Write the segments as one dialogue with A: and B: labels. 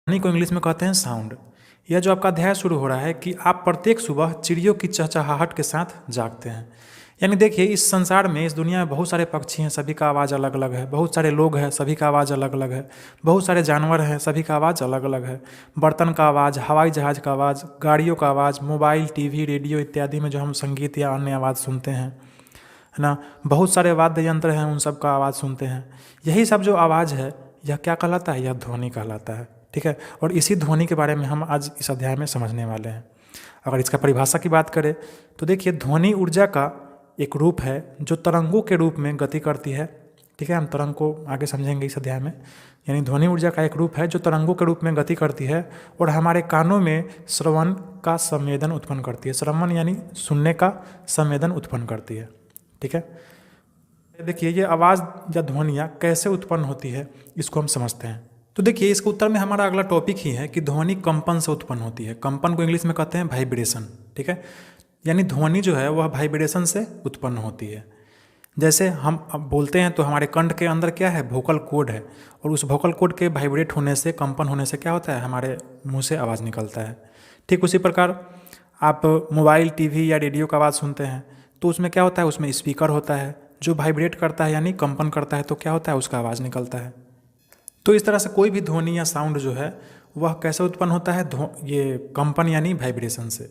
A: ध्वनि को इंग्लिश में कहते हैं साउंड। यह जो आपका अध्याय शुरू हो रहा है कि आप प्रत्येक सुबह चिड़ियों की चहचहाहट के साथ जागते हैं। यानी देखिए, इस संसार में, इस दुनिया में बहुत सारे पक्षी हैं, सभी का आवाज़ अलग अलग है। बहुत सारे लोग हैं, सभी का आवाज़ अलग अलग है। बहुत सारे जानवर हैं, सभी का आवाज़ अलग अलग है। बर्तन का आवाज़, हवाई जहाज़ का आवाज़, गाड़ियों का आवाज़, मोबाइल, टीवी, रेडियो इत्यादि में जो हम संगीत या अन्य आवाज़ सुनते हैं, है ना। बहुत सारे वाद्य यंत्र हैं, उन सब का आवाज़ सुनते हैं। यही सब जो आवाज़ है, यह क्या कहलाता है? यह ध्वनि कहलाता है। ठीक है। और इसी ध्वनि के बारे में हम आज इस अध्याय में समझने वाले हैं। अगर इसका परिभाषा की बात करें तो देखिए, ध्वनि ऊर्जा का एक रूप है जो तरंगों के रूप में गति करती है। ठीक है, हम तरंग को आगे समझेंगे इस अध्याय में। यानी ध्वनि ऊर्जा का एक रूप है जो तरंगों के रूप में गति करती है और हमारे कानों में श्रवण का संवेदन उत्पन्न करती है। श्रवण यानी सुनने का संवेदन उत्पन्न करती है। ठीक है। देखिए, ये आवाज़ या ध्वनियाँ कैसे उत्पन्न होती है, इसको हम समझते हैं। तो देखिए, इसके उत्तर में हमारा अगला टॉपिक ही है कि ध्वनि कंपन से उत्पन्न होती है। कंपन को इंग्लिश में कहते हैं वाइब्रेशन। ठीक है। यानी ध्वनि जो है वह वाइब्रेशन से उत्पन्न होती है। जैसे हम अब बोलते हैं तो हमारे कंठ के अंदर क्या है? वोकल कॉर्ड है, और उस वोकल कॉर्ड के वाइब्रेट होने से, कंपन होने से क्या होता है? हमारे मुंह से आवाज़ निकलता है। ठीक उसी प्रकार आप मोबाइल, टीवी या रेडियो का आवाज़ सुनते हैं तो उसमें क्या होता है? उसमें स्पीकर होता है जो वाइब्रेट करता है, यानी कंपन करता है, तो क्या होता है? उसका आवाज़ निकलता है। तो इस तरह से कोई भी ध्वनि या साउंड जो है वह कैसे उत्पन्न होता है? ये कंपन यानी वाइब्रेशन से।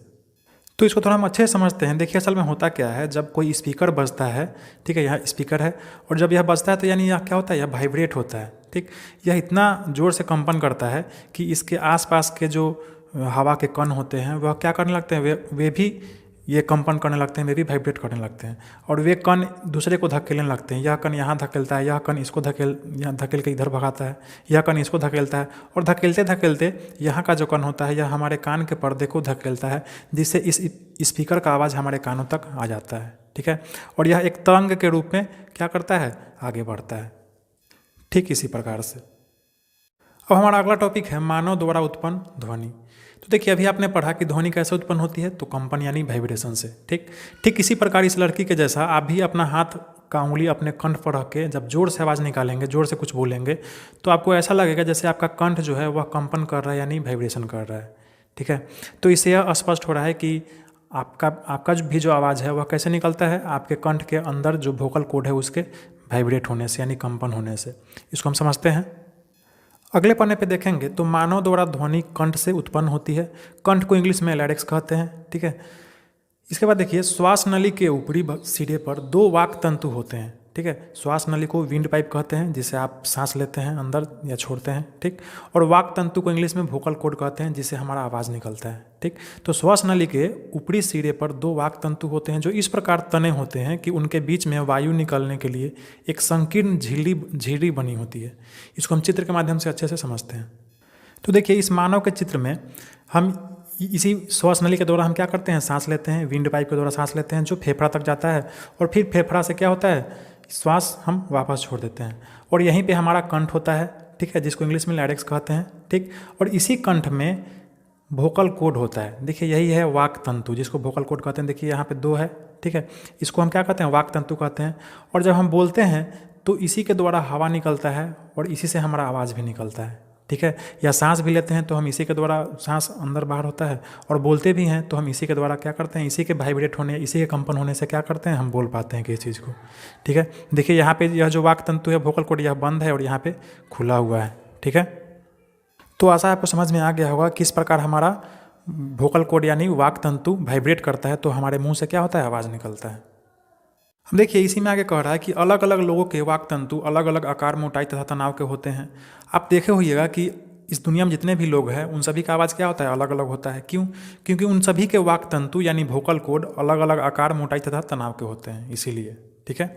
A: तो इसको थोड़ा हम अच्छे से समझते हैं। देखिए, असल में होता क्या है, जब कोई स्पीकर बजता है, ठीक है, यह स्पीकर है, और जब यह बजता है तो यानी यह क्या होता है? यह वाइब्रेट होता है। ठीक, यह इतना ज़ोर से कंपन करता है कि इसके आसपास के जो हवा के कण होते हैं वह क्या करने लगते हैं? वे भी ये कंपन करने लगते हैं, वे भी वाइब्रेट करने लगते हैं, और वे कण दूसरे को धकेलने लगते हैं। यह कण यहाँ धकेलता है, यह कण इसको यहाँ धकेल के इधर भगाता है, यह कण इसको धकेलता है, और धकेलते धकेलते यहाँ का जो कण होता है यह हमारे कान के पर्दे को धकेलता है, जिससे इस स्पीकर का आवाज़ हमारे कानों तक आ जाता है। ठीक है। और यह एक तरंग के रूप में क्या करता है? आगे बढ़ता है। ठीक इसी प्रकार से अब हमारा अगला टॉपिक है मानव द्वारा उत्पन्न ध्वनि। तो देखिए, अभी आपने पढ़ा कि ध्वनि कैसे उत्पन्न होती है, तो कंपन यानी वाइब्रेशन से। ठीक ठीक इसी प्रकार इस लड़की के जैसा आप भी अपना हाथ का उंगली अपने कंठ पर रख के जब जोर से आवाज़ निकालेंगे, जोर से कुछ बोलेंगे, तो आपको ऐसा लगेगा जैसे आपका कंठ जो है वह कंपन कर रहा है, यानी वाइब्रेशन कर रहा है। ठीक है। तो इससे यह स्पष्ट हो रहा है कि आपका भी जो आवाज़ है वह कैसे निकलता है? आपके कंठ के अंदर जो वोकल कॉर्ड है उसके वाइब्रेट होने से, यानी कंपन होने से। इसको हम समझते हैं। अगले पन्ने पे देखेंगे तो मानव द्वारा ध्वनि कंठ से उत्पन्न होती है। कंठ को इंग्लिश में लैरिक्स कहते हैं। ठीक है। इसके बाद देखिए, श्वास नली के ऊपरी सिरे पर दो वाक तंतु होते हैं। ठीक है। श्वास नली को विंड पाइप कहते हैं, जिसे आप सांस लेते हैं अंदर या छोड़ते हैं। ठीक। और वाक तंतु को इंग्लिश में वोकल कॉर्ड कहते हैं, जिससे हमारा आवाज़ निकलता है। ठीक। तो श्वास नली के ऊपरी सिरे पर दो वाक तंतु होते हैं जो इस प्रकार तने होते हैं कि उनके बीच में वायु निकलने के लिए एक संकीर्ण झिल्ली बनी होती है। इसको हम चित्र के माध्यम से अच्छे से समझते हैं। तो देखिए, इस मानव के चित्र में हम इसी श्वास नली के द्वारा हम क्या करते हैं? सांस लेते हैं। विंड पाइप के द्वारा सांस लेते हैं जो फेफड़ा तक जाता है, और फिर फेफड़ा से क्या होता है? श्वास हम वापस छोड़ देते हैं, और यहीं पे हमारा कंठ होता है। ठीक है, जिसको इंग्लिश में लैरिक्स कहते हैं। ठीक। और इसी कंठ में वोकल कॉर्ड होता है। देखिए, यही है वाक तंतु, जिसको वोकल कॉर्ड कहते हैं। देखिए, यहाँ पे दो है। ठीक है। इसको हम क्या कहते हैं? वाक तंतु कहते हैं। और जब हम बोलते हैं तो इसी के द्वारा हवा निकलता है, और इसी से हमारा आवाज़ भी निकलता है। ठीक है। या सांस भी लेते हैं तो हम इसी के द्वारा, सांस अंदर बाहर होता है, और बोलते भी हैं तो हम इसी के द्वारा क्या करते हैं? इसी के वाइब्रेट होने, इसी के कंपन होने से क्या करते हैं? हम बोल पाते हैं किसी चीज़ को। ठीक है। देखिए, यहाँ पे यह जो वाक तंतु है, वोकल कॉर्ड, यह बंद है और यहाँ पे खुला हुआ है। ठीक है। तो आशा आपको समझ में आ गया होगा किस प्रकार हमारा वोकल कॉर्ड यानी वाक तंतु वाइब्रेट करता है तो हमारे मुँह से क्या होता है? आवाज़ निकलता है। हम देखिए, इसी में आगे कह रहा है कि अलग अलग लोगों के वाक तंतु अलग अलग आकार, मोटाई तथा तनाव के होते हैं। आप देखे होइएगा कि इस दुनिया में जितने भी लोग हैं उन सभी का आवाज़ क्या होता है? अलग अलग होता है। क्यों? क्योंकि उन सभी के वाक तंतु यानी वोकल कॉर्ड अलग अलग आकार, मोटाई तथा तनाव के होते हैं, इसीलिए। ठीक है।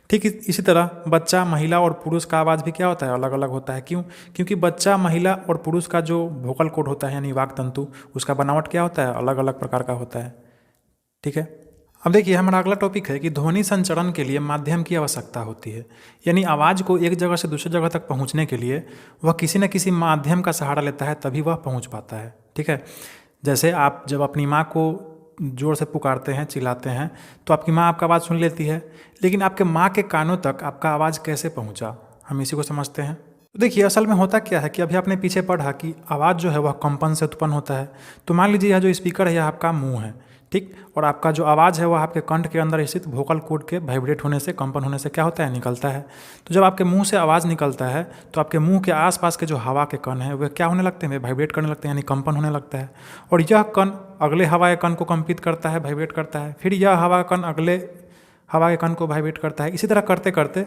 A: ठीक इसी तरह बच्चा, महिला और पुरुष का आवाज़ भी क्या होता है? अलग अलग होता है। क्यों? क्योंकि बच्चा, महिला और पुरुष का जो वोकल कॉर्ड होता है यानी वाक तंतु, उसका बनावट क्या होता है? अलग अलग प्रकार का होता है। ठीक है। अब देखिए, हमारा अगला टॉपिक है कि ध्वनि संचरण के लिए माध्यम की आवश्यकता होती है। यानी आवाज़ को एक जगह से दूसरी जगह तक पहुंचने के लिए वह किसी न किसी माध्यम का सहारा लेता है, तभी वह पहुंच पाता है। ठीक है। जैसे आप जब अपनी माँ को ज़ोर से पुकारते हैं, चिल्लाते हैं, तो आपकी माँ आपका आवाज़ सुन लेती है, लेकिन आपके माँ के कानों तक आपका आवाज़ कैसे पहुँचा, हम इसी को समझते हैं। तो देखिए असल में होता क्या है कि अभी आपने पीछे पढ़ा कि आवाज़ जो है वह कंपन से उत्पन्न होता है। तो मान लीजिए यह जो स्पीकर है यह आपका मुंह है, ठीक, और आपका जो आवाज़ है वह आपके कंठ के अंदर स्थित वोकल कॉर्ड के वाइब्रेट होने से, कंपन होने से क्या होता है, निकलता है। तो जब आपके मुंह से आवाज़ निकलता है तो आपके मुंह के आसपास के जो हवा के कण हैं वे क्या होने लगते हैं, वाइब्रेट करने लगते हैं, यानी कंपन होने लगता है। और यह कण अगले हवा के कण को कंपित करता है, वाइब्रेट करता है, फिर यह हवा का कण अगले हवा के कण को वाइब्रेट करता है। इसी तरह करते करते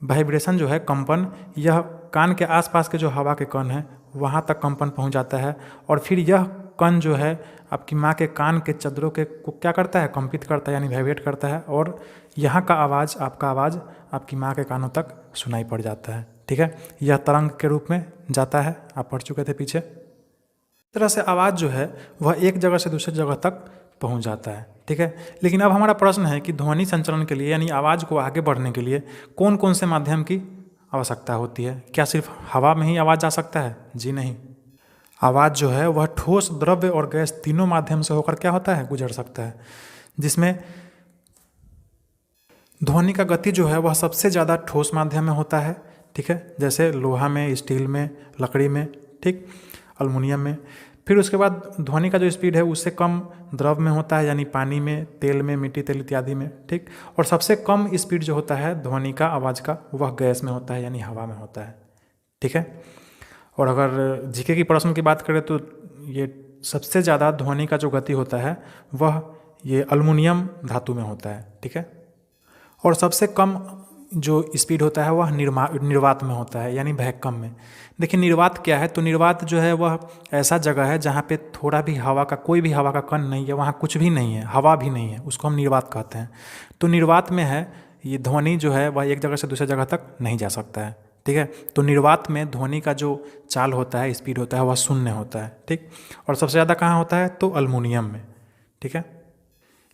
A: वाइब्रेशन जो है, कंपन, यह कान के आसपास के जो हवा के कण हैं वहाँ तक कंपन पहुँच जाता है। और फिर यह कण जो है आपकी माँ के कान के चद्रों के को क्या करता है, कंपित करता है, यानी वाइब्रेट करता है, और यहाँ का आवाज़, आपका आवाज़ आपकी माँ के कानों तक सुनाई पड़ जाता है। ठीक है, यह तरंग के रूप में जाता है, आप पढ़ चुके थे पीछे। इस तरह से आवाज़ जो है वह एक जगह से दूसरी जगह तक पहुंच जाता है। ठीक है, लेकिन अब हमारा प्रश्न है कि ध्वनि संचरण के लिए, यानी आवाज़ को आगे बढ़ने के लिए कौन कौन से माध्यम की आवश्यकता होती है। क्या सिर्फ हवा में ही आवाज़ जा सकता है? जी नहीं, आवाज़ जो है वह ठोस, द्रव्य और गैस तीनों माध्यम से होकर क्या होता है, गुजर सकता है, जिसमें ध्वनि का गति जो है वह सबसे ज़्यादा ठोस माध्यम में होता है। ठीक है, जैसे लोहा में, स्टील में, लकड़ी में, ठीक, अल्मुनियम में। फिर उसके बाद ध्वनि का जो स्पीड है उससे कम द्रव में होता है, यानी पानी में, तेल में, मिट्टी तेल इत्यादि में। ठीक, और सबसे कम स्पीड जो होता है ध्वनि का, आवाज़ का, वह गैस में होता है, यानी हवा में होता है। ठीक है, और अगर जीके की प्रश्न की बात करें तो ये सबसे ज़्यादा ध्वनि का जो गति होता है वह ये अल्मुनियम धातु में होता है। ठीक है, और सबसे कम जो स्पीड होता है वह निर्वात में होता है, यानी वैक्यूम में। देखिए निर्वात क्या है, तो निर्वात जो है वह ऐसा जगह है जहाँ पे थोड़ा भी हवा का, कोई भी हवा का कण नहीं है, वहाँ कुछ भी नहीं है, हवा भी नहीं है, उसको हम निर्वात कहते हैं। तो निर्वात में है ये ध्वनि जो है वह एक जगह से दूसरी जगह तक नहीं जा सकता है। ठीक है, तो निर्वात में ध्वनि का जो चाल होता है, स्पीड होता है, वह शून्य होता है। ठीक, और सबसे ज़्यादा कहाँ होता है, तो अल्मुनियम में। ठीक है,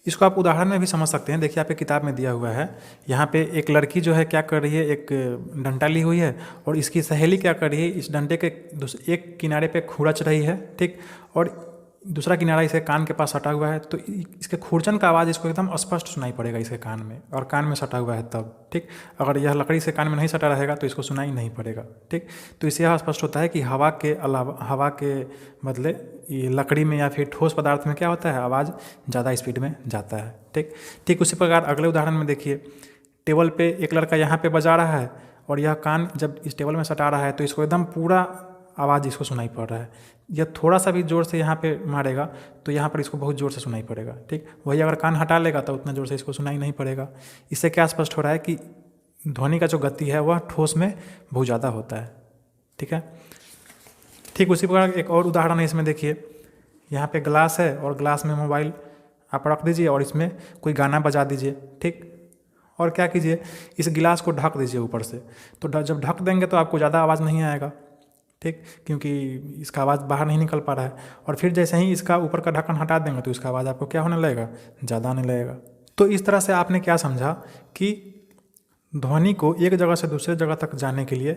A: इसको आप उदाहरण में भी समझ सकते हैं। देखिए आपके किताब में दिया हुआ है, यहाँ पे एक लड़की जो है क्या कर रही है, एक डंडा ली हुई है, और इसकी सहेली क्या कर रही है, इस डंडे के एक किनारे पे खुरच रही है, ठीक, और दूसरा किनारा इसे कान के पास सटा हुआ है। तो इसके खुरचन का आवाज़ इसको एकदम स्पष्ट सुनाई पड़ेगा इसके कान में, और कान में सटा हुआ है तब। ठीक, अगर यह लकड़ी से कान में नहीं सटा रहेगा तो इसको सुनाई नहीं पड़ेगा। ठीक, तो इससे यह स्पष्ट होता है कि हवा के अलावा, हवा के बदले ये लकड़ी में या फिर ठोस पदार्थ में क्या होता है, आवाज़ ज़्यादा स्पीड में जाता है। ठीक, ठीक उसी प्रकार अगले उदाहरण में देखिए, टेबल पे एक लड़का यहाँ पे बजा रहा है, और यह कान जब इस टेबल में सटा रहा है तो इसको एकदम पूरा आवाज़ इसको सुनाई पड़ रहा है। यह थोड़ा सा भी जोर से यहाँ पे मारेगा तो यहाँ पर इसको बहुत जोर से सुनाई पड़ेगा। ठीक, वही अगर कान हटा लेगा तो उतना जोर से इसको सुनाई नहीं पड़ेगा। इससे क्या स्पष्ट हो रहा है कि ध्वनि का जो गति है वह ठोस में बहुत ज़्यादा होता है। ठीक है, ठीक उसी प्रकार एक और उदाहरण है इसमें। देखिए यहाँ पे ग्लास है, और ग्लास में मोबाइल आप रख दीजिए और इसमें कोई गाना बजा दीजिए। ठीक, और क्या कीजिए, इस गिलास को ढक दीजिए ऊपर से। तो जब ढक देंगे तो आपको ज़्यादा आवाज़ नहीं आएगा। ठीक, क्योंकि इसका आवाज़ बाहर नहीं निकल पा रहा है। और फिर जैसे ही इसका ऊपर का ढक्कन हटा देंगे तो इसका आवाज़ आपको क्या होने लगेगा, ज़्यादा आने लगेगा। तो इस तरह से आपने क्या समझा कि ध्वनि को एक जगह से दूसरे जगह तक जाने के लिए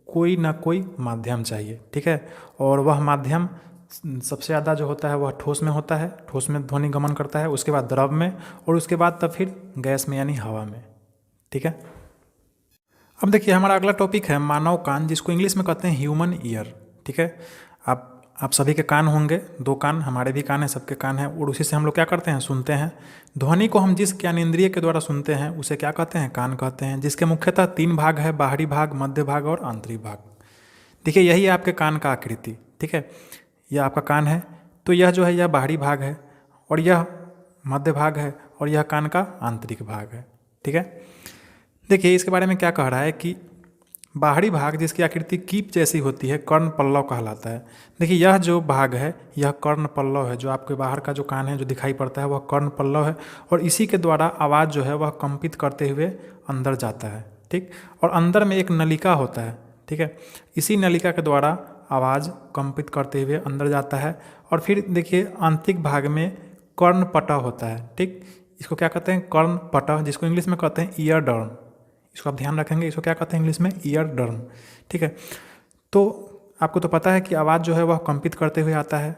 A: कोई ना कोई माध्यम चाहिए। ठीक है, और वह माध्यम सबसे ज़्यादा जो होता है वह ठोस में होता है, ठोस में ध्वनि गमन करता है, उसके बाद द्रव में, और उसके बाद तब फिर गैस में यानी हवा में। ठीक है, अब देखिए हमारा अगला टॉपिक है मानव कान, जिसको इंग्लिश में कहते हैं ह्यूमन ईयर। ठीक है, आप सभी के कान होंगे, दो कान, हमारे भी कान हैं, सबके कान हैं, और उसी से हम लोग क्या करते हैं, सुनते हैं। ध्वनि को हम जिस ज्ञानेंद्रिय के द्वारा सुनते हैं उसे क्या कहते हैं, कान कहते हैं, जिसके मुख्यतः 3 भाग है, बाहरी भाग, मध्य भाग और आंतरिक भाग। देखिए यही है आपके कान का आकृति। ठीक है, यह आपका कान है, तो यह जो है यह बाहरी भाग है, और यह मध्य भाग है, और यह कान का आंतरिक भाग है। ठीक है, देखिए इसके बारे में क्या कह रहा है कि बाहरी भाग जिसकी आकृति कीप जैसी होती है, कर्ण पल्लव कहलाता है। देखिए यह जो भाग है यह कर्ण पल्लव है, जो आपके बाहर का जो कान है जो दिखाई पड़ता है वह कर्ण पल्लव है, और इसी के द्वारा आवाज़ जो है वह कंपित करते हुए अंदर जाता है। ठीक, और अंदर में एक नलिका होता है। ठीक है, इसी नलिका के द्वारा आवाज़ कंपित करते हुए अंदर जाता है। और फिर देखिए आंतरिक भाग में कर्णपटह होता है। ठीक, इसको क्या कहते हैं, कर्णपटह, जिसको इंग्लिश में कहते हैं ईयर डर्म। इसको आप ध्यान रखेंगे, इसको क्या कहते हैं इंग्लिश में, ईयर डर्म। ठीक है, तो आपको तो पता है कि आवाज़ जो है वह कंपित करते हुए आता है,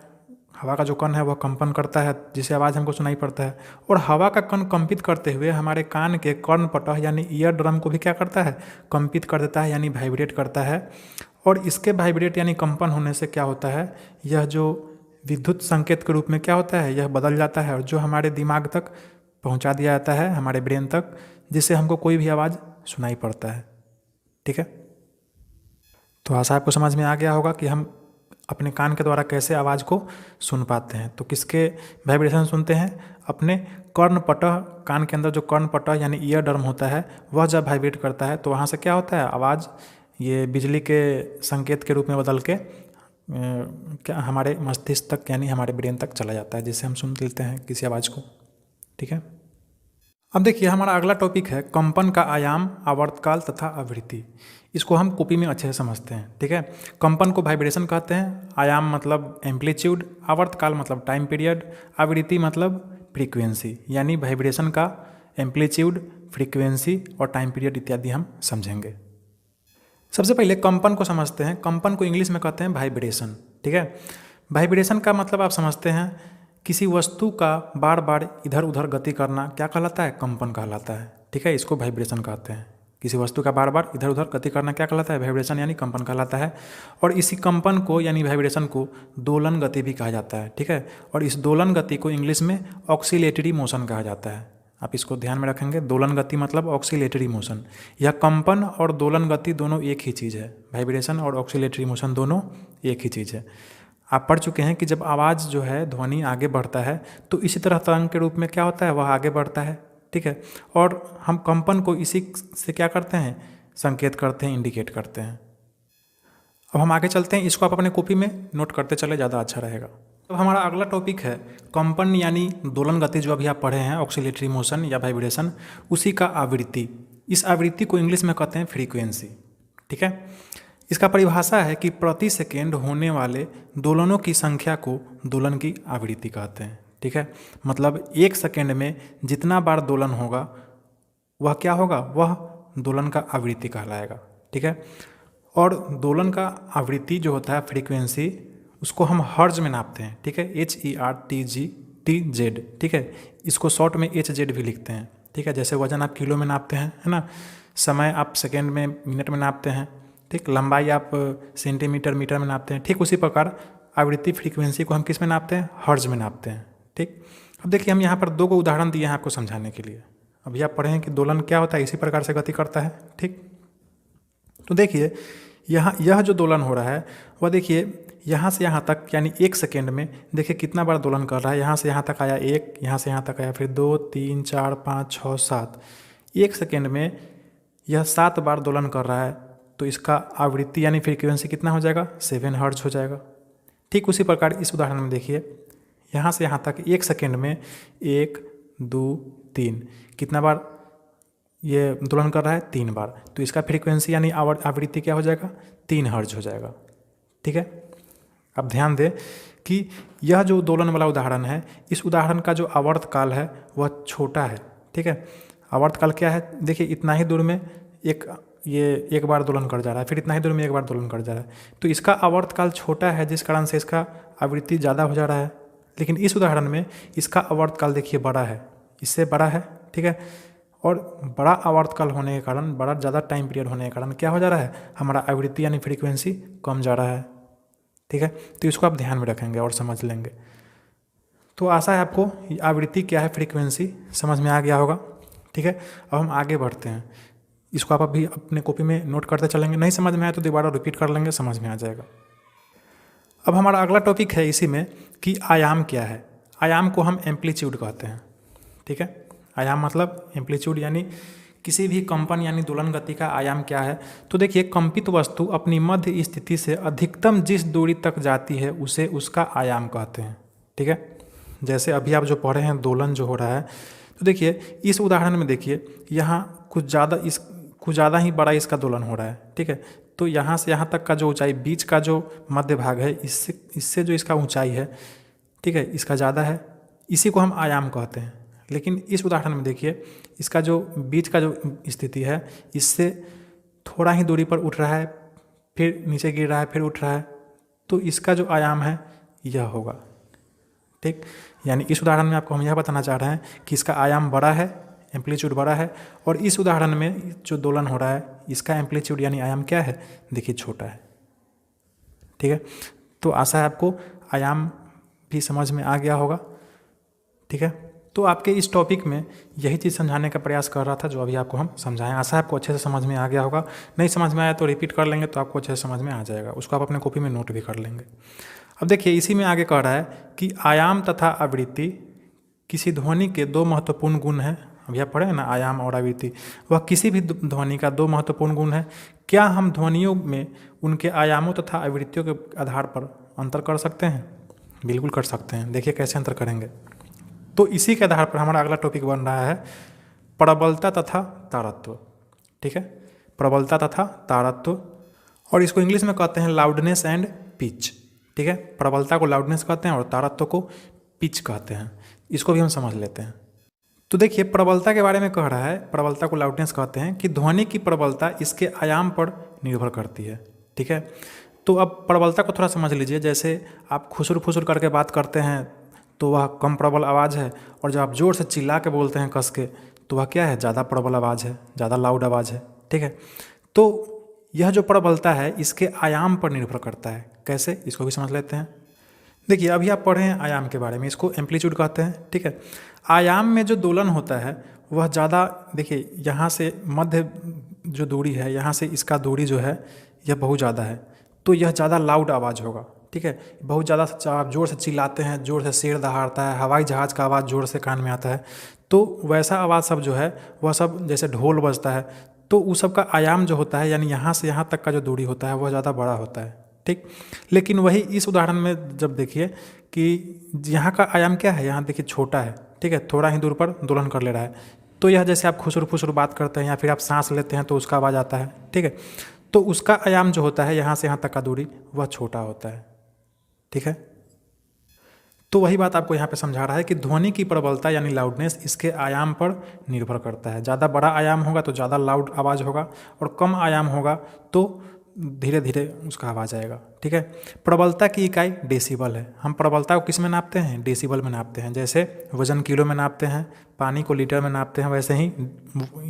A: हवा का जो कण है वह कंपन करता है जिससे आवाज़ हमको सुनाई पड़ता है, और हवा का कण कंपित करते हुए हमारे कान के कर्णपटह यानी ईयर ड्रम को भी क्या करता है, कंपित कर देता है, यानी वाइब्रेट करता है। और इसके वाइब्रेट यानी कंपन होने से क्या होता है, यह जो विद्युत संकेत के रूप में क्या होता है, यह बदल जाता है और जो हमारे दिमाग तक पहुंचा दिया जाता है, हमारे ब्रेन तक, जिससे हमको कोई भी आवाज़ सुनाई पड़ता है। ठीक है, तो आशा आपको समझ में आ गया होगा कि हम अपने कान के द्वारा कैसे आवाज़ को सुन पाते हैं। तो किसके वाइब्रेशन सुनते हैं, अपने कर्णपटह, कान के अंदर जो कर्णपटह यानी ईयर डर्म होता है, वह जब वाइब्रेट करता है तो वहाँ से क्या होता है, आवाज़ ये बिजली के संकेत के रूप में बदल के क्या हमारे मस्तिष्क तक यानी हमारे ब्रेन तक चला जाता है, जिससे हम सुन लेते हैं किसी आवाज़ को। ठीक है, अब देखिए हमारा अगला टॉपिक है कंपन का आयाम, आवर्तकाल तथा आवृत्ति। इसको हम कॉपी में अच्छे से समझते हैं। ठीक है, कंपन को वाइब्रेशन कहते हैं, आयाम मतलब एम्पलीट्यूड, आवर्तकाल मतलब टाइम पीरियड, आवृत्ति मतलब फ्रीक्वेंसी, यानी वाइब्रेशन का एम्पलीट्यूड, फ्रीक्वेंसी और टाइम पीरियड इत्यादि हम समझेंगे। सबसे पहले कंपन को समझते हैं। कंपन को इंग्लिश में कहते हैं वाइब्रेशन। ठीक है, वाइब्रेशन का मतलब आप समझते हैं, किसी वस्तु का बार बार इधर उधर गति करना क्या कहलाता है, कंपन कहलाता है। ठीक है, इसको वाइब्रेशन कहते हैं। किसी वस्तु का बार बार इधर उधर गति करना क्या कहलाता है, वाइब्रेशन यानी कंपन कहलाता है। और इसी कंपन को यानी वाइब्रेशन को दोलन गति भी कहा जाता है। ठीक है, और इस दोलन गति को इंग्लिश में ऑक्सीलेटरी मोशन कहा जाता है। आप इसको ध्यान में रखेंगे, दोलन गति मतलब ऑक्सीलेटरी मोशन। यह कंपन और दोलन गति दोनों एक ही चीज़ है, वाइब्रेशन और ऑक्सीलेटरी मोशन दोनों एक ही चीज़ है। आप पढ़ चुके हैं कि जब आवाज़ जो है, ध्वनि आगे बढ़ता है तो इसी तरह तरंग के रूप में क्या होता है, वह आगे बढ़ता है। ठीक है, और हम कंपन को इसी से क्या करते हैं, संकेत करते हैं, इंडिकेट करते हैं। अब हम आगे चलते हैं, इसको आप अपने कॉपी में नोट करते चले, ज़्यादा अच्छा रहेगा। अब हमारा अगला टॉपिक है कंपन यानी दोलन गति, जो अभी आप पढ़े हैं ऑक्सीलेटरी मोशन या वाइब्रेशन, उसी का आवृत्ति। इस आवृत्ति को इंग्लिश में कहते हैं फ्रीक्वेंसी। ठीक है, इसका परिभाषा है कि प्रति सेकेंड होने वाले दोलनों की संख्या को दोलन की आवृत्ति कहते हैं। ठीक है, मतलब एक सेकेंड में जितना बार दोलन होगा वह क्या होगा, वह दोलन का आवृत्ति कहलाएगा। ठीक है, और दोलन का आवृत्ति जो होता है फ्रीक्वेंसी, उसको हम हर्ज में नापते हैं। ठीक है, HERTZ। ठीक है, इसको शॉर्ट में HZ भी लिखते हैं। ठीक है, जैसे वजन आप किलो में नापते हैं, है ना, समय आप सेकेंड में, मिनट में नापते हैं। ठीक, लंबाई आप सेंटीमीटर, मीटर में नापते हैं। ठीक उसी प्रकार आवृत्ति फ्रीक्वेंसी को हम किस में नापते हैं, हर्ज में नापते हैं। ठीक, अब देखिए हम यहाँ पर दो उदाहरण दिए हैं आपको समझाने के लिए। अभी आप पढ़े हैं कि दोलन क्या होता है, इसी प्रकार से गति करता है। ठीक, तो देखिए यहाँ यह जो दोलन हो रहा है वह देखिए यहाँ से यहाँ तक यानी एक सेकेंड में देखिए कितना बार दोलन कर रहा है। यहाँ से यहाँ तक आया एक, यहाँ से यहाँ तक आया, फिर 2 3 4 5 6 7, एक सेकेंड में यह 7 बार दोलन कर रहा है। तो इसका आवृत्ति यानी फ्रीक्वेंसी कितना हो जाएगा, 7 हर्ट्ज हो जाएगा। ठीक उसी प्रकार इस उदाहरण में देखिए यहाँ से यहाँ तक एक सेकेंड में 1 2 3 कितना बार ये दोलन कर रहा है, 3 बार। तो इसका फ्रीक्वेंसी यानी आवृत्ति क्या हो जाएगा, 3 हर्ट्ज हो जाएगा। ठीक है, अब ध्यान दें कि यह जो दोलन वाला उदाहरण है, इस उदाहरण का जो आवर्तकाल है वह छोटा है। ठीक है, आवर्तकाल क्या है, देखिए इतना ही दूर में एक बार दोलन कर जा रहा है, फिर इतना ही दूर में एक बार दोलन कर जा रहा है। तो इसका आवर्तकाल छोटा है, जिस कारण से इसका आवृत्ति ज़्यादा हो जा रहा है। लेकिन इस उदाहरण में इसका आवर्तकाल देखिए बड़ा है, इससे बड़ा है। ठीक है, और बड़ा आवर्तकाल होने के कारण, बड़ा ज़्यादा टाइम पीरियड होने के कारण क्या हो जा रहा है, हमारा आवृत्ति यानी फ्रीक्वेंसी कम जा रहा है। ठीक है, तो इसको आप ध्यान में रखेंगे और समझ लेंगे। तो आशा है आपको आवृत्ति क्या है, फ्रीक्वेंसी समझ में आ गया होगा। ठीक है, अब हम आगे बढ़ते हैं। इसको आप अभी अपने कॉपी में नोट करते चलेंगे, नहीं समझ में आए तो दोबारा रिपीट कर लेंगे, समझ में आ जाएगा। अब हमारा अगला टॉपिक है इसी में कि आयाम क्या है। आयाम को हम एम्पलीट्यूड कहते हैं। ठीक है, आयाम मतलब एम्पलीट्यूड यानी किसी भी कंपन यानी दोलन गति का आयाम क्या है। तो देखिए कंपित वस्तु अपनी मध्य स्थिति से अधिकतम जिस दूरी तक जाती है उसे उसका आयाम कहते हैं। ठीक है, जैसे अभी आप जो पढ़े हैं दोलन जो हो रहा है, तो देखिए इस उदाहरण में देखिए यहाँ कुछ ज़्यादा ही बड़ा इसका दोलन हो रहा है। ठीक है, तो यहाँ से यहाँ तक का जो ऊंचाई, बीच का जो मध्य भाग है, इससे जो इसका ऊंचाई है, ठीक है, इसका ज़्यादा है, इसी को हम आयाम कहते हैं। लेकिन इस उदाहरण में देखिए इसका जो बीच का जो स्थिति है, इससे थोड़ा ही दूरी पर उठ रहा है, फिर नीचे गिर रहा है, फिर उठ रहा है, तो इसका जो आयाम है यह होगा। ठीक, यानी इस उदाहरण में आपको हम यह बताना चाह रहे हैं कि इसका आयाम बड़ा है, एम्पलीट्यूड बड़ा है, और इस उदाहरण में जो दोलन हो रहा है इसका एम्पलीट्यूड यानी आयाम क्या है, देखिए छोटा है। ठीक है। तो आशा है आपको आयाम भी समझ में आ गया होगा, ठीक है। तो आपके इस टॉपिक में यही चीज़ समझाने का प्रयास कर रहा था जो अभी आपको हम समझाएं। आशा है आपको अच्छे से समझ में आ गया होगा। नहीं समझ में आया तो रिपीट कर लेंगे तो आपको अच्छे से समझ में आ जाएगा, उसको आप अपने कॉपी में नोट भी कर लेंगे। अब देखिए इसी में आगे कह रहा है कि आयाम तथा आवृत्ति किसी ध्वनि के दो महत्वपूर्ण गुण हैं। अभी आप पढ़े हैं ना, आयाम और आवृत्ति, वह किसी भी ध्वनि का दो महत्वपूर्ण गुण है। क्या हम ध्वनियों में उनके आयामों तथा आवृत्तियों के आधार पर अंतर कर सकते हैं? बिल्कुल कर सकते हैं। देखिए कैसे अंतर करेंगे। तो इसी के आधार पर हमारा अगला टॉपिक बन रहा है प्रबलता तथा तारत्व, ठीक है। प्रबलता तथा तारत्व, और इसको इंग्लिश में कहते हैं लाउडनेस एंड पिच, ठीक है। प्रबलता को लाउडनेस कहते हैं और तारत्व को पिच कहते हैं। इसको भी हम समझ लेते हैं। तो देखिए प्रबलता के बारे में कह रहा है, प्रबलता को लाउडनेस कहते हैं कि ध्वनि की प्रबलता इसके आयाम पर निर्भर करती है, ठीक है। तो अब प्रबलता को थोड़ा समझ लीजिए। जैसे आप खुसुर फुसुर करके बात करते हैं तो वह कम प्रबल आवाज़ है, और जब आप ज़ोर से चिल्ला के बोलते हैं कस के तो वह क्या है, ज़्यादा प्रबल आवाज़ है, ज़्यादा लाउड आवाज़ है, ठीक है। तो यह जो प्रबलता है इसके आयाम पर निर्भर करता है। कैसे, इसको भी समझ लेते हैं। देखिए अभी आप पढ़े हैं आयाम के बारे में, इसको एम्पलीट्यूड कहते हैं, ठीक है। आयाम में जो दोलन होता है वह ज़्यादा, देखिए यहाँ से मध्य जो दूरी है, यहाँ से इसका दूरी जो है यह बहुत ज़्यादा है, तो यह ज़्यादा लाउड आवाज़ होगा, ठीक है। बहुत ज़्यादा आप ज़ोर से चिल्लाते हैं, ज़ोर से सिर दहाड़ता है, हवाई जहाज़ का आवाज़ ज़ोर से कान में आता है, तो वैसा आवाज़ सब जो है वह सब जैसे ढोल बजता है, तो उस सब का आयाम जो होता है यानी यहाँ से यहाँ तक का जो दूरी होता है वह ज़्यादा बड़ा होता है, ठीक। लेकिन वही इस उदाहरण में जब देखिए कि यहाँ का आयाम क्या है, यहाँ देखिए छोटा है, ठीक है, थोड़ा ही दूर पर दोलन कर ले रहा है। तो यह जैसे आप खुसुर फुसुर बात करते हैं या फिर आप सांस लेते हैं तो उसका आवाज़ आता है, ठीक है। तो उसका आयाम जो होता है यहाँ से यहाँ तक का दूरी वह छोटा होता है, ठीक है। तो वही बात आपको यहाँ पे समझा रहा है कि ध्वनि की प्रबलता यानी लाउडनेस इसके आयाम पर निर्भर करता है। ज़्यादा बड़ा आयाम होगा तो ज़्यादा लाउड आवाज़ होगा, और कम आयाम होगा तो धीरे धीरे उसका आवाज़ आएगा, ठीक है। प्रबलता की इकाई डेसिबल है। हम प्रबलता को किस में नापते हैं, डेसिबल में नापते हैं। जैसे वजन किलो में नापते हैं, पानी को लीटर में नापते हैं, वैसे ही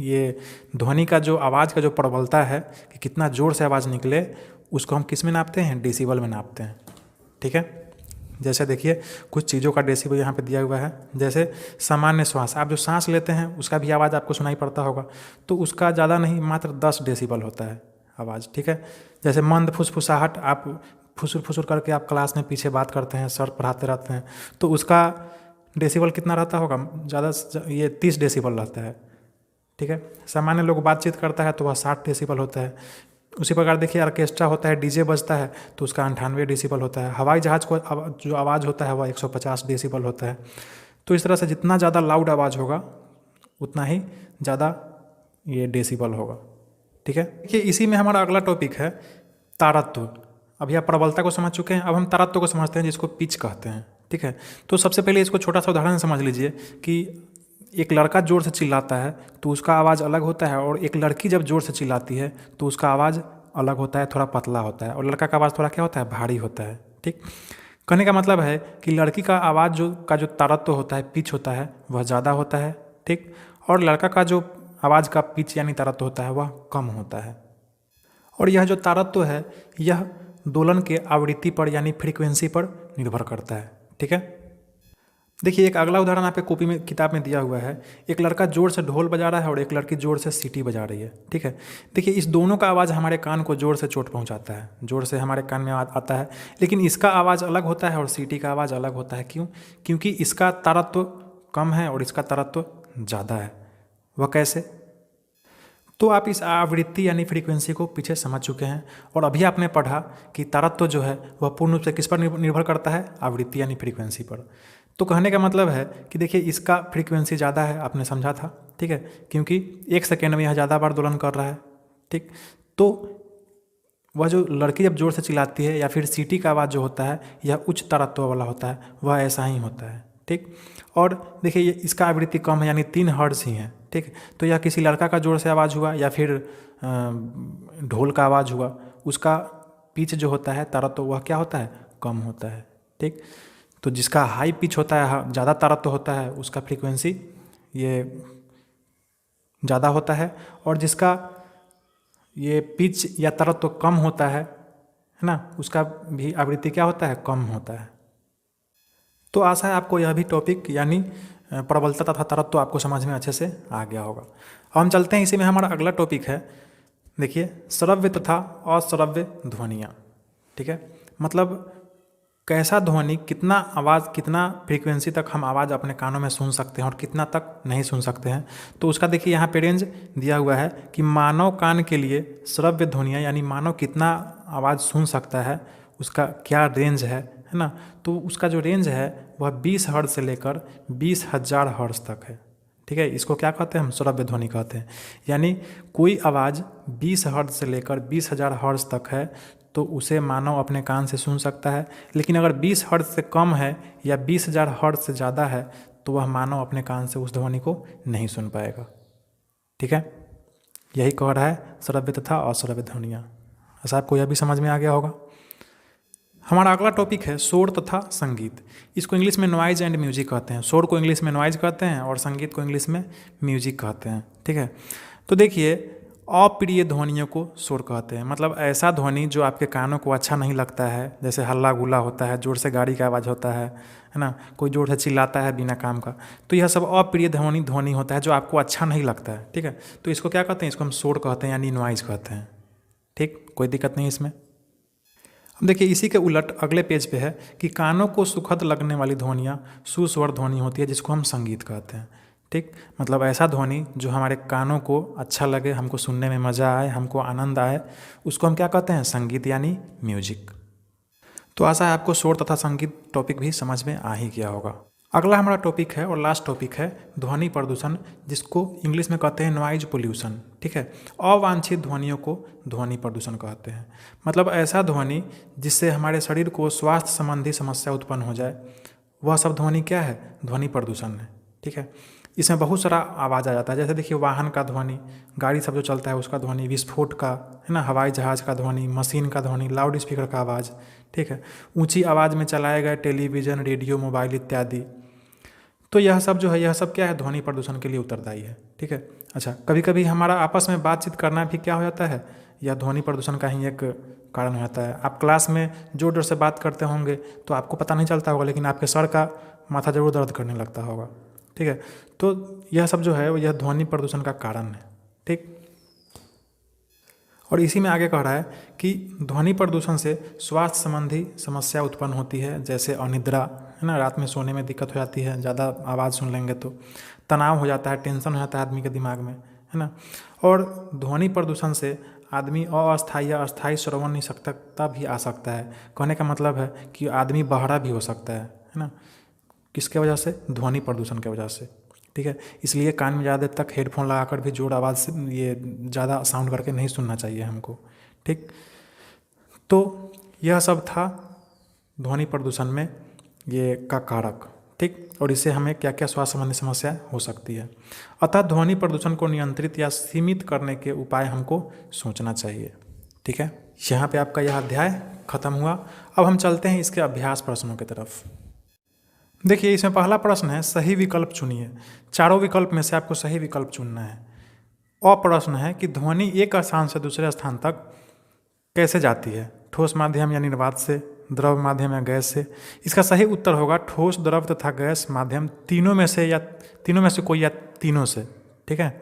A: ये ध्वनि का जो आवाज़ का जो प्रबलता है कि कितना ज़ोर से आवाज़ निकले, उसको हम किस में नापते हैं, डेसिबल में नापते हैं, ठीक है। जैसे देखिए कुछ चीज़ों का डेसिबल यहाँ पे दिया हुआ है। जैसे सामान्य श्वास, आप जो सांस लेते हैं उसका भी आवाज़ आपको सुनाई पड़ता होगा, तो उसका ज़्यादा नहीं, मात्र 10 डेसिबल होता है आवाज़, ठीक है। जैसे मंद फुसफुसाहट, आप फुसुर फुसुर करके आप क्लास में पीछे बात करते हैं, सर पढ़ाते रहते हैं, तो उसका डेसिबल कितना रहता होगा, ज़्यादा ये 30 डेसिबल रहता है, ठीक है। सामान्य लोग बातचीत करता है तो वह 60 डेसिबल होता है। उसी प्रकार देखिए ऑर्केस्ट्रा होता है, डीजे बजता है तो उसका 98 डेसिबल होता है। हवाई जहाज़ को जो आवाज़ होता है वह 150 डेसिबल होता है। तो इस तरह से जितना ज़्यादा लाउड आवाज़ होगा उतना ही ज़्यादा ये डेसिबल होगा, ठीक है। देखिए इसी में हमारा अगला टॉपिक है तारत्व। अभी आप प्रबलता को समझ चुके हैं, अब हम तारत्व को समझते हैं जिसको पिच कहते हैं, ठीक है। तो सबसे पहले इसको छोटा सा उदाहरण समझ लीजिए कि एक लड़का ज़ोर से चिल्लाता है तो उसका आवाज़ अलग होता है, और एक लड़की जब ज़ोर से चिल्लाती है तो उसका आवाज़ अलग होता है, थोड़ा पतला होता है, और लड़का का आवाज़ थोड़ा क्या होता है, भारी होता है, ठीक। कहने का मतलब है कि लड़की का आवाज़ जो तारत्व होता है, पिच होता है, वह ज़्यादा होता है, ठीक। और लड़का का जो आवाज़ का पिच यानी तारत्व होता है वह कम होता है। और यह जो तारत्व है यह दोलन के आवृत्ति पर यानी फ्रीक्वेंसी पर निर्भर करता है, ठीक है। देखिए एक अगला उदाहरण आपके कॉपी में किताब में दिया हुआ है। एक लड़का जोर से ढोल बजा रहा है और एक लड़की जोर से सीटी बजा रही है, ठीक है। देखिए इस दोनों का आवाज़ हमारे कान को जोर से चोट पहुंचाता है, जोर से हमारे कान में आता है, लेकिन इसका आवाज़ अलग होता है और सीटी का आवाज़ अलग होता है। क्यों? क्योंकि इसका तारत्व कम है और इसका तारत्व ज़्यादा है। वह कैसे? तो आप इस आवृत्ति यानी फ्रीक्वेंसी को पीछे समझ चुके हैं, और अभी आपने पढ़ा कि तारत्व जो है वह पूर्ण रूप से किस पर निर्भर करता है, आवृत्ति यानी फ्रीक्वेंसी पर। तो कहने का मतलब है कि देखिए इसका फ्रीक्वेंसी ज़्यादा है, आपने समझा था, ठीक है, क्योंकि 1 सेकेंड में यह ज़्यादा बार दोलन कर रहा है, ठीक। तो वह जो लड़की जब जोर से चिल्लाती है या फिर सीटी का आवाज़ जो होता है यह उच्च तारत्व वाला होता है, वह ऐसा ही होता है, ठीक। और देखिए ये इसका आवृत्ति कम है यानी 3 हर्ट्ज़ ही है, ठीक। तो यह किसी लड़का का जोर से आवाज़ हुआ या फिर ढोल का आवाज़ हुआ, उसका पिच जो होता है तारत्व वह क्या होता है, कम होता है, ठीक। तो जिसका हाई पिच होता है, ज़्यादा तारत्व होता है, उसका फ्रीक्वेंसी ये ज़्यादा होता है, और जिसका ये पिच या तारत्व कम होता है है ना, उसका भी आवृत्ति क्या होता है, कम होता है। तो आशा है आपको यह भी टॉपिक यानी प्रबलता तथा तरत्व तो आपको समझ में अच्छे से आ गया होगा। अब हम चलते हैं, इसी में हमारा अगला टॉपिक है, देखिए, श्रव्य तथा अश्रव्य ध्वनियाँ। ठीक है, मतलब कैसा ध्वनि, कितना आवाज़, कितना फ्रीक्वेंसी तक हम आवाज़ अपने कानों में सुन सकते हैं और कितना तक नहीं सुन सकते हैं। तो उसका देखिए यहाँ पे रेंज दिया हुआ है कि मानव कान के लिए श्रव्य ध्वनियाँ यानी मानव कितना आवाज़ सुन सकता है, उसका क्या रेंज है ना। तो उसका जो रेंज है वह 20 हर्ट्ज से लेकर 20,000 हर्ट्ज तक है। ठीक है, इसको क्या कहते हैं, हम श्रव्य ध्वनि कहते हैं। यानी कोई आवाज़ 20 हर्ट्ज से लेकर 20,000 हर्ट्ज तक है तो उसे मानव अपने कान से सुन सकता है। लेकिन अगर 20 हर्ट्ज से कम है या 20,000 हर्ट्ज से ज़्यादा है तो वह मानव अपने कान से उस ध्वनि को नहीं सुन पाएगा। ठीक है, यही कह रहा है श्रव्य तथा अश्रव्य ध्वनियाँ। ऐसा आपको यह भी समझ में आ गया होगा। हमारा अगला टॉपिक है शोर तथा संगीत। इसको इंग्लिश में नॉइज एंड म्यूजिक कहते हैं। शोर को इंग्लिश में नॉइज कहते हैं और संगीत को इंग्लिश में म्यूजिक कहते हैं। ठीक है, तो देखिए, अप्रिय ध्वनियों को शोर कहते हैं। मतलब ऐसा ध्वनि जो आपके कानों को अच्छा नहीं लगता है, जैसे हल्ला गुल्ला होता है, जोर से गाड़ी का आवाज़ होता है ना, कोई जोर से चिल्लाता है बिना काम का, तो यह सब अप्रिय ध्वनि होता है जो आपको अच्छा नहीं लगता है। ठीक है, तो इसको क्या कहते हैं, इसको हम शोर कहते हैं यानी नॉइज कहते हैं। ठीक, कोई दिक्कत नहीं इसमें। अब देखिए, इसी के उलट अगले पेज पे है कि कानों को सुखद लगने वाली ध्वनियाँ सुस्वर ध्वनि होती है, जिसको हम संगीत कहते हैं। ठीक, मतलब ऐसा ध्वनि जो हमारे कानों को अच्छा लगे, हमको सुनने में मज़ा आए, हमको आनंद आए, उसको हम क्या कहते हैं, संगीत यानी म्यूजिक। तो आशा है आपको शोर तथा संगीत टॉपिक भी समझ में आ ही गया होगा। अगला हमारा टॉपिक है और लास्ट टॉपिक है ध्वनि प्रदूषण, जिसको इंग्लिश में कहते हैं नॉइज पोल्यूशन। ठीक है, अवांछित ध्वनियों को ध्वनि प्रदूषण कहते हैं। मतलब ऐसा ध्वनि जिससे हमारे शरीर को स्वास्थ्य संबंधी समस्या उत्पन्न हो जाए, वह सब ध्वनि क्या है, ध्वनि प्रदूषण है। ठीक है, इसमें बहुत सारा आवाज़ आ जाता है, जैसे देखिए वाहन का ध्वनि, गाड़ी सब जो चलता है उसका ध्वनि, विस्फोट का, है ना, हवाई जहाज़ का ध्वनि, मशीन का ध्वनि, लाउड स्पीकर का आवाज़। ठीक है, ऊंची आवाज़ में चलाए गए टेलीविज़न, रेडियो, मोबाइल इत्यादि। तो यह सब जो है, यह सब क्या है, ध्वनि प्रदूषण के लिए उत्तरदायी है। ठीक है, अच्छा, कभी कभी हमारा आपस में बातचीत करना भी क्या हो जाता है, यह ध्वनि प्रदूषण का ही एक कारण हो जाता है। आप क्लास में जोर जोर से बात करते होंगे तो आपको पता नहीं चलता होगा, लेकिन आपके सर का माथा जरूर दर्द करने लगता होगा। ठीक है, तो यह सब जो है यह ध्वनि प्रदूषण का कारण है। ठीक, और इसी में आगे कह रहा है कि ध्वनि प्रदूषण से स्वास्थ्य संबंधी समस्या उत्पन्न होती है, जैसे अनिद्रा, है ना, रात में सोने में दिक्कत हो जाती है, ज़्यादा आवाज़ सुन लेंगे तो तनाव हो जाता है, टेंशन हो जाता है आदमी के दिमाग में, है ना। और ध्वनि प्रदूषण से आदमी अस्थायी या अस्थायी श्रवण निषक्तता भी आ सकता है। कहने का मतलब है कि आदमी बहरा भी हो सकता है ना, किसके वजह से, ध्वनि प्रदूषण की वजह से। ठीक है, इसलिए कान में ज़्यादा देर तक हेडफोन लगाकर भी जोर आवाज़ से ये ज़्यादा साउंड करके नहीं सुनना चाहिए हमको। ठीक, तो यह सब था ध्वनि प्रदूषण में ये का कारक। ठीक, और इससे हमें क्या क्या स्वास्थ्य संबंधी समस्या हो सकती है। अतः ध्वनि प्रदूषण को नियंत्रित या सीमित करने के उपाय हमको सोचना चाहिए। ठीक है, यहाँ पे आपका यह अध्याय खत्म हुआ। अब हम चलते हैं इसके अभ्यास प्रश्नों की तरफ। देखिए, इसमें पहला प्रश्न है सही विकल्प चुनिए। चारों विकल्प में से आपको सही विकल्प चुनना है। और प्रश्न है कि ध्वनि एक स्थान से दूसरे स्थान तक कैसे जाती है, ठोस माध्यम या निर्वात से, द्रव माध्यम या गैस से। इसका सही उत्तर होगा ठोस, द्रव तथा गैस माध्यम, तीनों में से या तीनों में से कोई या तीनों से। ठीक है,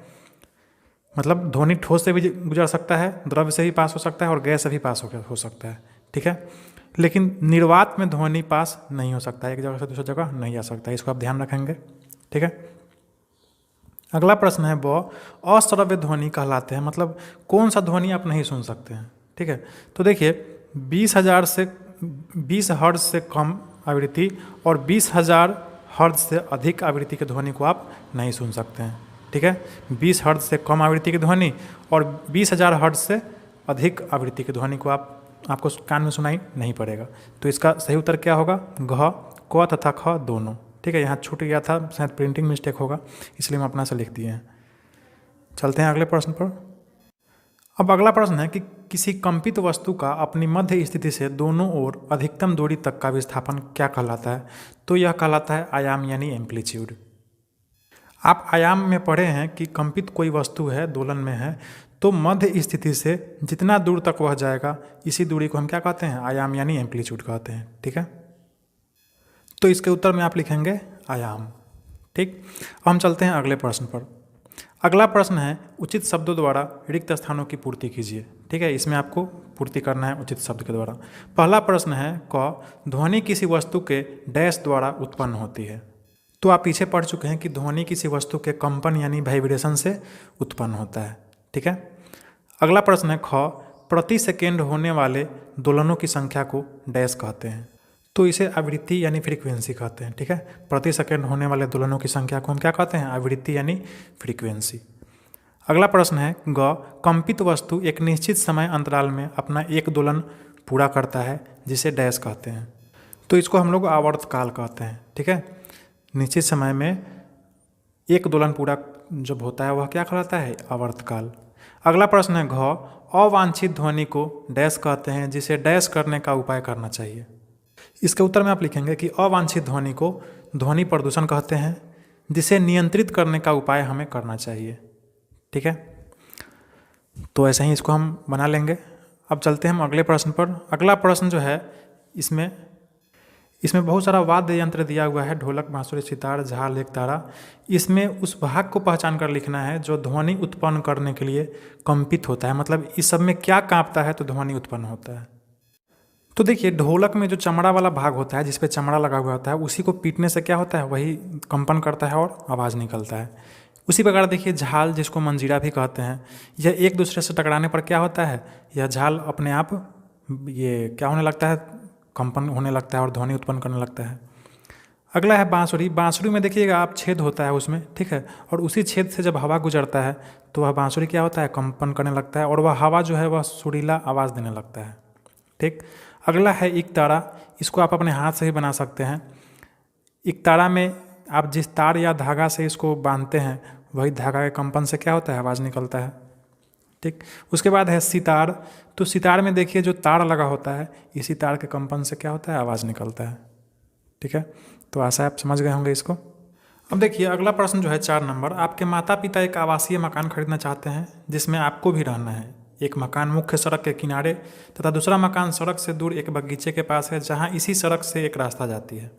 A: मतलब ध्वनि ठोस से भी गुजर सकता है, द्रव से भी पास हो सकता है और गैस से भी पास हो सकता है। ठीक है, लेकिन निर्वात में ध्वनि पास नहीं हो सकता है, एक जगह से दूसरी जगह नहीं जा सकता है, इसको आप ध्यान रखेंगे। ठीक है, अगला प्रश्न है वह अश्रव्य ध्वनि कहलाते हैं। मतलब कौन सा ध्वनि आप नहीं सुन सकते हैं। ठीक है, तो देखिए 20,000 से 20 हर्ट्ज से कम आवृत्ति और 20,000 हर्ट्ज से अधिक आवृत्ति की ध्वनि को आप नहीं सुन सकते हैं। ठीक है, 20 हर्ट्ज से कम आवृत्ति की ध्वनि और 20,000 हर्ट्ज से अधिक आवृत्ति की ध्वनि को आपको कान में सुनाई नहीं पड़ेगा। तो इसका सही उत्तर क्या होगा, घ, क तथा ख दोनों। ठीक है, यहाँ छूट गया था, शायद प्रिंटिंग मिस्टेक होगा, इसलिए हम अपना से लिख दिए हैं। चलते हैं अगले प्रश्न पर। अब अगला प्रश्न है कि किसी कंपित वस्तु का अपनी मध्य स्थिति से दोनों ओर अधिकतम दूरी तक का विस्थापन क्या कहलाता है। तो यह कहलाता है आयाम यानी एम्पलीट्यूड। आप आयाम में पढ़े हैं कि कंपित कोई वस्तु है, दोलन में है, तो मध्य स्थिति से जितना दूर तक वह जाएगा इसी दूरी को हम क्या कहते हैं, आयाम यानी एम्पलीट्यूड कहते हैं। ठीक है, तो इसके उत्तर में आप लिखेंगे आयाम। ठीक, अब हम चलते हैं अगले प्रश्न पर। अगला प्रश्न है उचित शब्दों द्वारा रिक्त स्थानों की पूर्ति कीजिए। ठीक है, इसमें आपको पूर्ति करना है उचित शब्द के द्वारा। पहला प्रश्न है क, ध्वनि किसी वस्तु के डैश द्वारा उत्पन्न होती है। तो आप पीछे पढ़ चुके हैं कि ध्वनि किसी वस्तु के कंपन यानी वाइब्रेशन से उत्पन्न होता है। ठीक है, अगला प्रश्न है ख, प्रति सेकेंड होने वाले दोलनों की संख्या को डैश कहते हैं। तो इसे आवृत्ति यानी फ्रीक्वेंसी कहते हैं। ठीक है, प्रति सेकेंड होने वाले दोलनों की संख्या को हम क्या कहते हैं, आवृत्ति यानी फ्रीक्वेंसी। अगला प्रश्न है ग, कंपित वस्तु एक निश्चित समय अंतराल में अपना एक दोलन पूरा करता है जिसे डैश कहते हैं। तो इसको हम लोग आवर्तकाल कहते हैं। ठीक है, निश्चित समय में एक दोलन पूरा जब होता है वह क्या कहलाता है, आवर्तकाल। अगला प्रश्न है घ, अवांछित ध्वनि को डैश कहते हैं जिसे डैश करने का उपाय करना चाहिए। इसके उत्तर में आप लिखेंगे कि अवांछित ध्वनि को ध्वनि प्रदूषण कहते हैं जिसे नियंत्रित करने का उपाय हमें करना चाहिए। ठीक है, तो ऐसे ही इसको हम बना लेंगे। अब चलते हैं हम अगले प्रश्न पर। अगला प्रश्न जो है इसमें बहुत सारा वाद्य यंत्र दिया हुआ है, ढोलक, बांसुरी, सितार, झाल, एक तारा। इसमें उस भाग को पहचान कर लिखना है जो ध्वनि उत्पन्न करने के लिए कंपित होता है। मतलब इस सब में क्या कांपता है तो ध्वनि उत्पन्न होता है। तो देखिए, ढोलक में जो चमड़ा वाला भाग होता है जिस पे चमड़ा लगा हुआ होता है उसी को पीटने से क्या होता है, वही कंपन करता है और आवाज़ निकलता है। उसी प्रकार देखिए झाल, जिसको मंजीरा भी कहते हैं, यह एक दूसरे से टकराने पर क्या होता है, यह झाल अपने आप ये क्या होने लगता है, कंपन होने लगता है और ध्वनि उत्पन्न करने लगता है। अगला है बांसुरी। बांसुरी में देखिएगा आप छेद होता है उसमें, ठीक है, और उसी छेद से जब हवा गुजरता है तो वह बांसुरी क्या होता है, कंपन करने लगता है और वह हवा जो है वह सुरीला आवाज़ देने लगता है। ठीक, अगला है एक तारा। इसको आप अपने हाथ से ही बना सकते हैं। एक तारा में आप जिस तार या धागा से इसको बांधते हैं वही धागा के कंपन से क्या होता है, आवाज़ निकलता है। ठीक, उसके बाद है सितार। तो सितार में देखिए जो तार लगा होता है इसी तार के कंपन से क्या होता है, आवाज़ निकलता है। ठीक है, तो आशा आप समझ गए होंगे इसको। अब देखिए अगला प्रश्न जो है 4 नंबर। आपके माता पिता एक आवासीय मकान खरीदना चाहते हैं जिसमें आपको भी रहना है। एक मकान मुख्य सड़क के किनारे तथा दूसरा मकान सड़क से दूर एक बगीचे के पास है जहां इसी सड़क से एक रास्ता जाती है।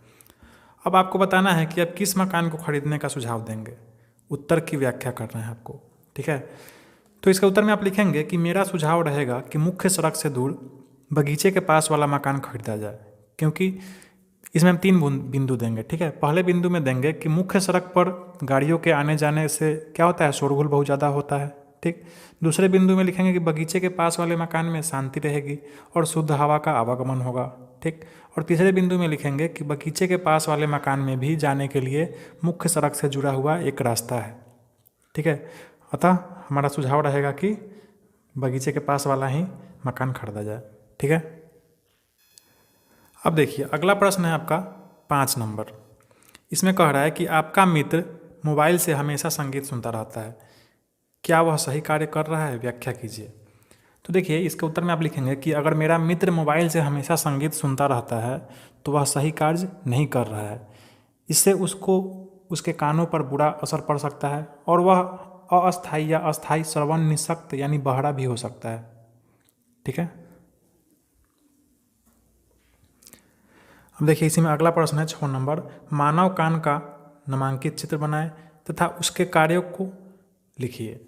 A: अब आपको बताना है कि आप किस मकान को खरीदने का सुझाव देंगे। उत्तर की व्याख्या करना है आपको। ठीक है, तो इसका उत्तर में आप लिखेंगे कि मेरा सुझाव रहेगा कि मुख्य सड़क से दूर बगीचे के पास वाला मकान खरीदा जाए, क्योंकि इसमें हम 3 बिंदु देंगे। ठीक है, पहले बिंदु में देंगे कि मुख्य सड़क पर गाड़ियों के आने जाने से क्या होता है, शोरगुल बहुत ज़्यादा होता है। ठीक, दूसरे बिंदु में लिखेंगे कि बगीचे के पास वाले मकान में शांति रहेगी और शुद्ध हवा का आवागमन होगा। ठीक, और तीसरे बिंदु में लिखेंगे कि बगीचे के पास वाले मकान में भी जाने के लिए मुख्य सड़क से जुड़ा हुआ एक रास्ता है। ठीक है, अतः हमारा सुझाव रहेगा कि बगीचे के पास वाला ही मकान खरीदा जाए। ठीक है, अब देखिए अगला प्रश्न है आपका 5 नंबर। इसमें कह रहा है कि आपका मित्र मोबाइल से हमेशा संगीत सुनता रहता है, क्या वह सही कार्य कर रहा है, व्याख्या कीजिए। तो देखिए इसके उत्तर में आप लिखेंगे कि अगर मेरा मित्र मोबाइल से हमेशा संगीत सुनता रहता है तो वह सही कार्य नहीं कर रहा है। इससे उसको उसके कानों पर बुरा असर पड़ सकता है और वह अस्थायी या अस्थायी श्रवण निशक्त यानी बहरा भी हो सकता है। ठीक है, अब देखिए इसी में अगला प्रश्न है 6 नंबर। मानव कान का नामांकित चित्र बनाएं तथा उसके कार्यों को लिखिए।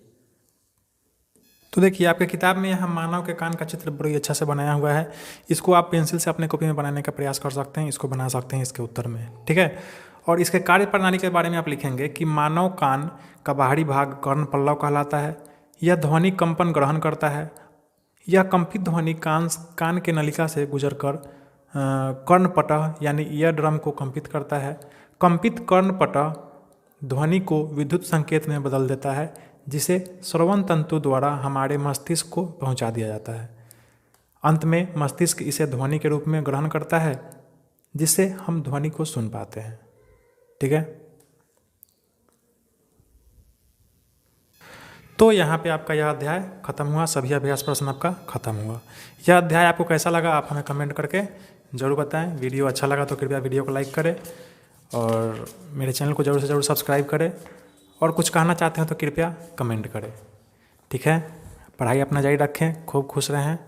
A: तो देखिए आपके किताब में यहाँ मानव के कान का चित्र बड़ी अच्छा से बनाया हुआ है। इसको आप पेंसिल से अपने कॉपी में बनाने का प्रयास कर सकते हैं, इसको बना सकते हैं इसके उत्तर में। ठीक है, और इसके कार्य प्रणाली के बारे में आप लिखेंगे कि मानव कान का बाहरी भाग कर्ण पल्लव कहलाता है। यह ध्वनि कंपन ग्रहण करता है। यह कंपित ध्वनि कान के नलिका से गुजरकर कर्णपटह यानी ईयर ड्रम को कंपित करता है। कंपित कर्णपटह ध्वनि को विद्युत संकेत में बदल देता है जिसे श्रवण तंतु द्वारा हमारे मस्तिष्क को पहुंचा दिया जाता है। अंत में मस्तिष्क इसे ध्वनि के रूप में ग्रहण करता है जिससे हम ध्वनि को सुन पाते हैं। ठीक है, तो यहाँ पे आपका यह अध्याय खत्म हुआ। सभी अभ्यास प्रश्न आपका खत्म हुआ। यह अध्याय आपको कैसा लगा आप हमें कमेंट करके ज़रूर बताएं। वीडियो अच्छा लगा तो कृपया वीडियो को लाइक करें और मेरे चैनल को ज़रूर से ज़रूर सब्सक्राइब करें और कुछ कहना चाहते हैं तो कृपया कमेंट करें। ठीक है, पढ़ाई अपना जारी रखें, खूब खुश रहें।